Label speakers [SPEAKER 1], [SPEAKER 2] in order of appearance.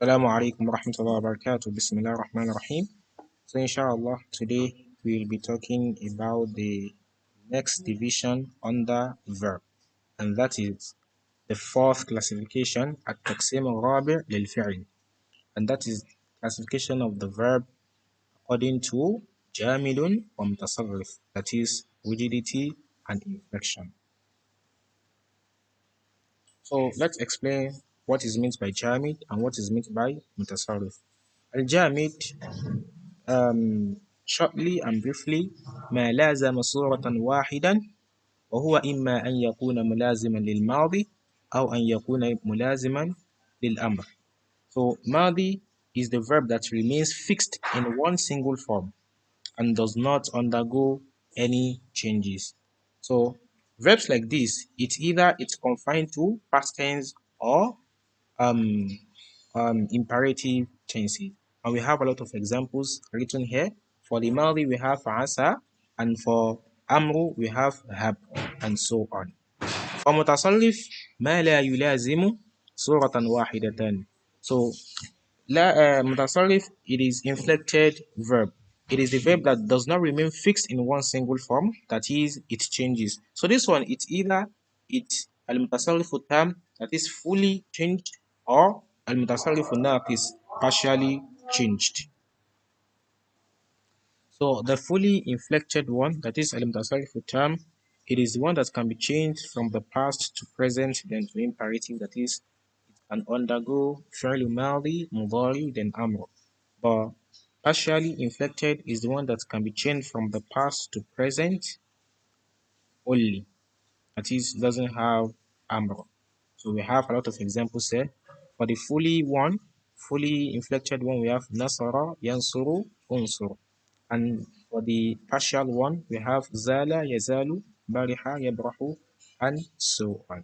[SPEAKER 1] Assalamu alaikum wa rahmatullahi wa barakatuh. Bismillah ar-Rahman ar-Rahim. So inshallah today we'll be talking about the next division under verb, and that is the fourth classification at-taqsim al-rabi' lil-fi'l, and that is classification of the verb according to jamidun wa mutasarrif, that is rigidity and inflection. So let's explain what is meant by jamid and what is meant by mutasarrif. Al-jamid, shortly and briefly, ما لازم صورة واحدا وهو إما أن يكون ملازما للماضي أو أن يكون ملازما للأمر. So ماضي is the verb that remains fixed in one single form and does not undergo any changes. So verbs like this, it's confined to past tense or um, imperative tenses. And we have a lot of examples written here. For the Madi, we have Asa, and for Amru, we have Hab, and so on. For Mutasallif, ما لا يلازم صورة واحدة. So, Mutasallif, it is inflected verb. It is the verb that does not remain fixed in one single form, that is, it changes. So this one, it's either it's al-mutasarrifu tam, that is fully changed, or al-mutasarrifu naqis, partially changed. So the fully inflected one, that is al-mutasarrifu tam, it is the one that can be changed from the past to present, then to imperative, that is, it can undergo fi'l madi, mudari, then amr. But partially inflected is the one that can be changed from the past to present only. That is, doesn't have amr. So we have a lot of examples here. For the fully inflected one, we have nasara, yansuru, unsur. And for the partial one, we have zala, yazalu, bariha, yabrahu, and so on.